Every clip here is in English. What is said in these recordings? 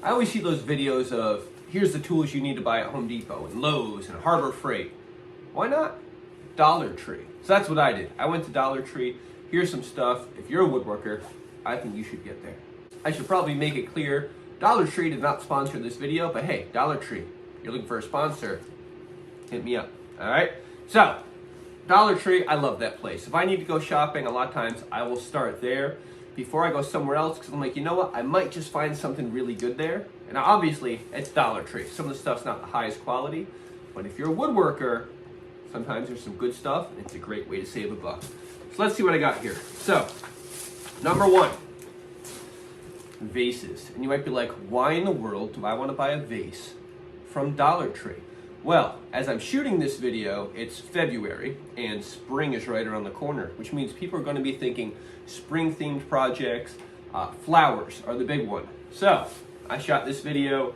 I always see those videos of, here's the tools you need to buy at Home Depot and Lowe's and Harbor Freight. Why not Dollar Tree? So that's what I did. I went to Dollar Tree. Here's some stuff. If you're a woodworker, I think you should get there. I should probably make it clear, Dollar Tree did not sponsor this video, but hey, Dollar Tree, you're looking for a sponsor, hit me up, all right? So, Dollar Tree, I love that place. If I need to go shopping, a lot of times I will start there before I go somewhere else, because I'm like, you know what, I might just find something really good there. And obviously, it's Dollar Tree. Some of the stuff's not the highest quality, but if you're a woodworker, sometimes there's some good stuff, and it's a great way to save a buck. So let's see what I got here. So, number one, vases. And you might be like, why in the world do I want to buy a vase from Dollar Tree? Well, as I'm shooting this video, it's February and spring is right around the corner, which means people are going to be thinking spring-themed projects. Flowers are the big one. So I shot this video.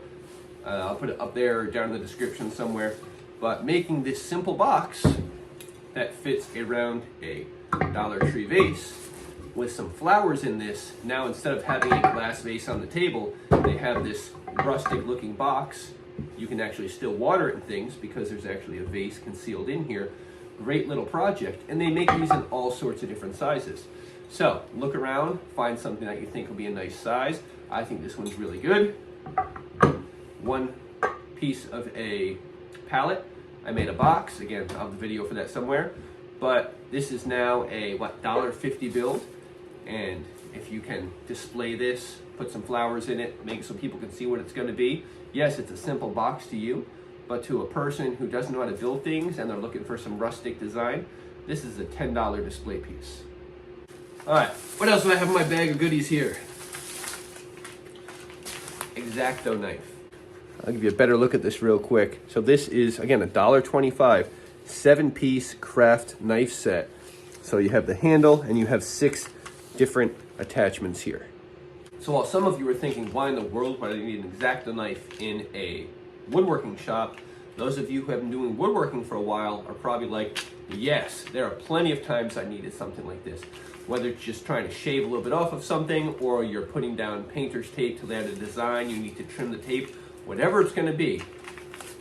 I'll put it up there or down in the description somewhere. But making this simple box that fits around a Dollar Tree vase with some flowers in this. Now, instead of having a glass vase on the table, they have this rustic-looking box. You can actually still water it and things because there's actually a vase concealed in here. Great little project. And they make these in all sorts of different sizes. So look around, find something that you think will be a nice size. I think this one's really good. One piece of a pallet. I made a box. Again, I'll have the video for that somewhere. But this is now a, $1.50 build. And if you can display this, put some flowers in it, make it so people can see what it's going to be. Yes, it's a simple box to you, but to a person who doesn't know how to build things and they're looking for some rustic design, this is a $10 display piece. All right, what else do I have in my bag of goodies here? X-Acto knife. I'll give you a better look at this real quick. So this is, again, $1.25, 7-piece craft knife set. So you have the handle and you have 6 different attachments here. So while some of you are thinking, why in the world would I need an X-Acto knife in a woodworking shop? Those of you who have been doing woodworking for a while are probably like, yes, there are plenty of times I needed something like this. Whether it's just trying to shave a little bit off of something, or you're putting down painter's tape to add a design, you need to trim the tape, whatever it's gonna be,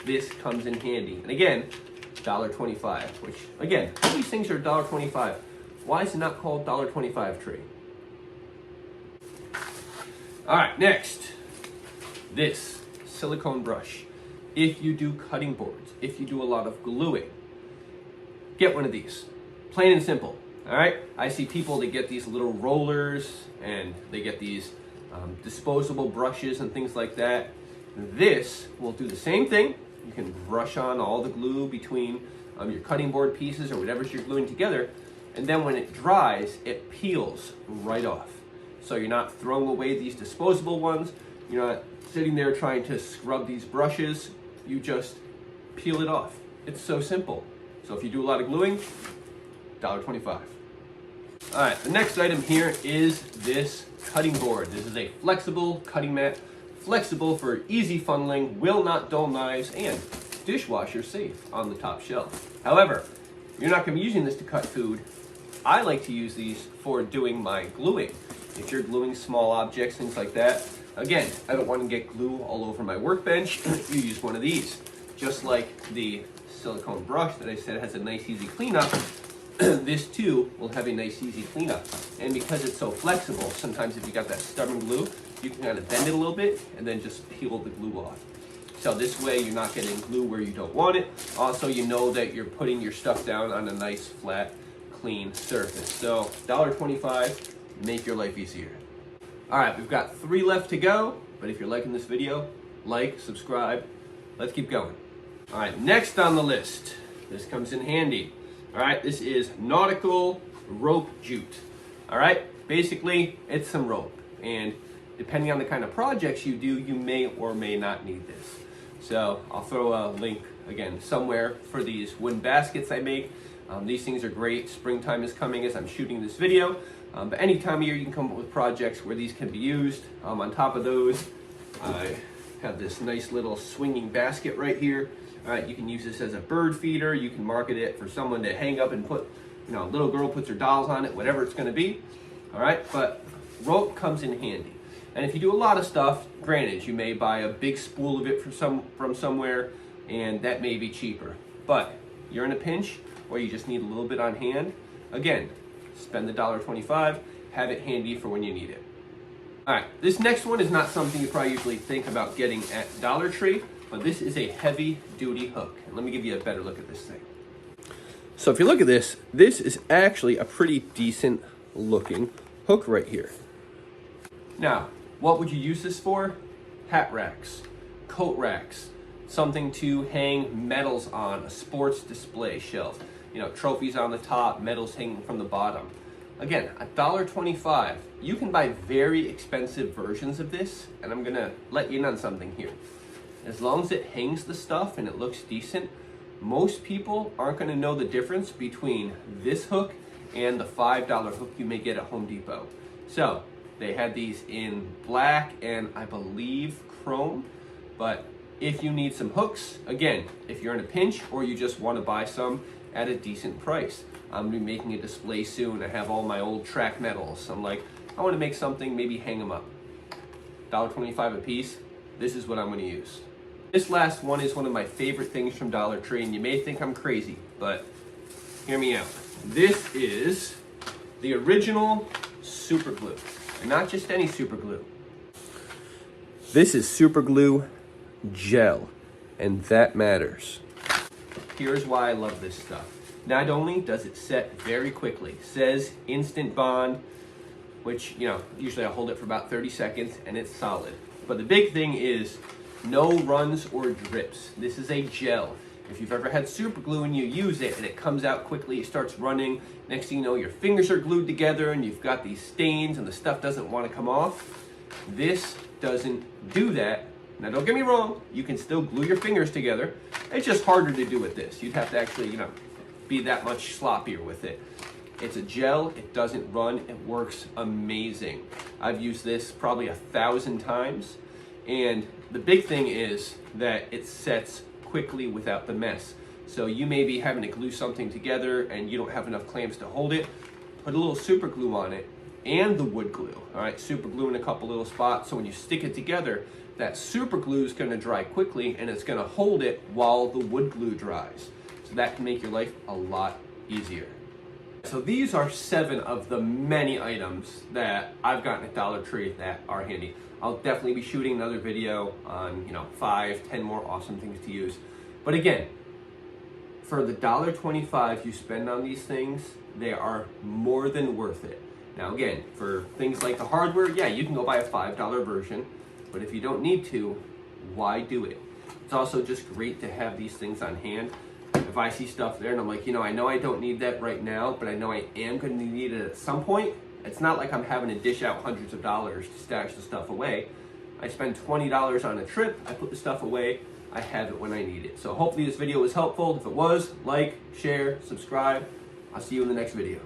this comes in handy. And again, $1.25, which again, all these things are $1.25. Why is it not called $1.25 tree? All right, next, this silicone brush. If you do cutting boards, if you do a lot of gluing, get one of these, plain and simple, all right? I see people that get these little rollers and they get these disposable brushes and things like that. This will do the same thing. You can brush on all the glue between your cutting board pieces or whatever you're gluing together, and then when it dries, it peels right off. So you're not throwing away these disposable ones. You're not sitting there trying to scrub these brushes. You just peel it off. It's so simple. So if you do a lot of gluing, $1.25. All right, the next item here is this cutting board. This is a flexible cutting mat, flexible for easy funneling, will not dull knives, and dishwasher safe on the top shelf. However, you're not going to be using this to cut food. I like to use these for doing my gluing. If you're gluing small objects, things like that, again, I don't want to get glue all over my workbench. You use one of these. Just like the silicone brush that I said has a nice easy cleanup, this too will have a nice easy cleanup. And because it's so flexible, sometimes if you got that stubborn glue, you can kind of bend it a little bit and then just peel the glue off. So this way you're not getting glue where you don't want it. Also, you know that you're putting your stuff down on a nice, flat, clean surface. So $1.25. Make your life easier. All right, we've got 3 left to go, but if you're liking this video, like, subscribe, let's keep going. All right, next on the list, this comes in handy. All right, this is nautical rope jute. All right, basically it's some rope, and depending on the kind of projects you do, you may or may not need this. So I'll throw a link again somewhere for these wooden baskets I make. These things are great. Springtime is coming as I'm shooting this video. But any time of year you can come up with projects where these can be used. On top of those, I have this nice little swinging basket right here. All right, you can use this as a bird feeder. You can market it for someone to hang up and put, a little girl puts her dolls on it, whatever it's gonna be. All right, but rope comes in handy. And if you do a lot of stuff, granted, you may buy a big spool of it from somewhere, and that may be cheaper. But you're in a pinch, or you just need a little bit on hand, again, spend the $1.25, have it handy for when you need it. All right, this next one is not something you probably usually think about getting at Dollar Tree, but this is a heavy duty hook. And let me give you a better look at this thing. So if you look at this, this is actually a pretty decent looking hook right here. Now, what would you use this for? Hat racks, coat racks, something to hang medals on, a sports display shelf, you know, trophies on the top, medals hanging from the bottom. Again, $1.25. You can buy very expensive versions of this, and I'm gonna let you in on something here. As long as it hangs the stuff and it looks decent, most people aren't gonna know the difference between this hook and the $5 hook you may get at Home Depot. So, they had these in black and I believe chrome, but if you need some hooks, again, if you're in a pinch or you just wanna buy some at a decent price. I'm gonna be making a display soon. I have all my old track medals. I'm like, I wanna make something, maybe hang them up. $1.25 a piece, this is what I'm gonna use. This last one is one of my favorite things from Dollar Tree, and you may think I'm crazy, but hear me out. This is the original super glue, and not just any super glue. This is super glue gel, and that matters. Here's why I love this stuff. Not only does it set very quickly, it says instant bond, which, you know, usually I hold it for about 30 seconds and it's solid. But the big thing is no runs or drips. This is a gel. If you've ever had super glue and you use it and it comes out quickly, it starts running, next thing you know, your fingers are glued together and you've got these stains and the stuff doesn't want to come off. This doesn't do that. Now don't get me wrong, you can still glue your fingers together. It's just harder to do with this. You'd have to actually, you know, be that much sloppier with it. It's a gel, it doesn't run, it works amazing. I've used this probably 1,000 times, and the big thing is that it sets quickly without the mess. So you may be having to glue something together and you don't have enough clamps to hold it, put a little super glue on it and the wood glue, all right? Super glue in a couple little spots, so when you stick it together, that super glue is gonna dry quickly and it's gonna hold it while the wood glue dries. So that can make your life a lot easier. So these are 7 of the many items that I've gotten at Dollar Tree that are handy. I'll definitely be shooting another video on, you know, 5, 10 more awesome things to use. But again, for the $1.25 you spend on these things, they are more than worth it. Now again, for things like the hardware, yeah, you can go buy a $5 version, but if you don't need to, why do it? It's also just great to have these things on hand. If I see stuff there and I'm like, you know I don't need that right now, but I know I am going to need it at some point, it's not like I'm having to dish out hundreds of dollars to stash the stuff away. I spend $20 on a trip, I put the stuff away, I have it when I need it. So hopefully this video was helpful. If it was, like, share, subscribe. I'll see you in the next video.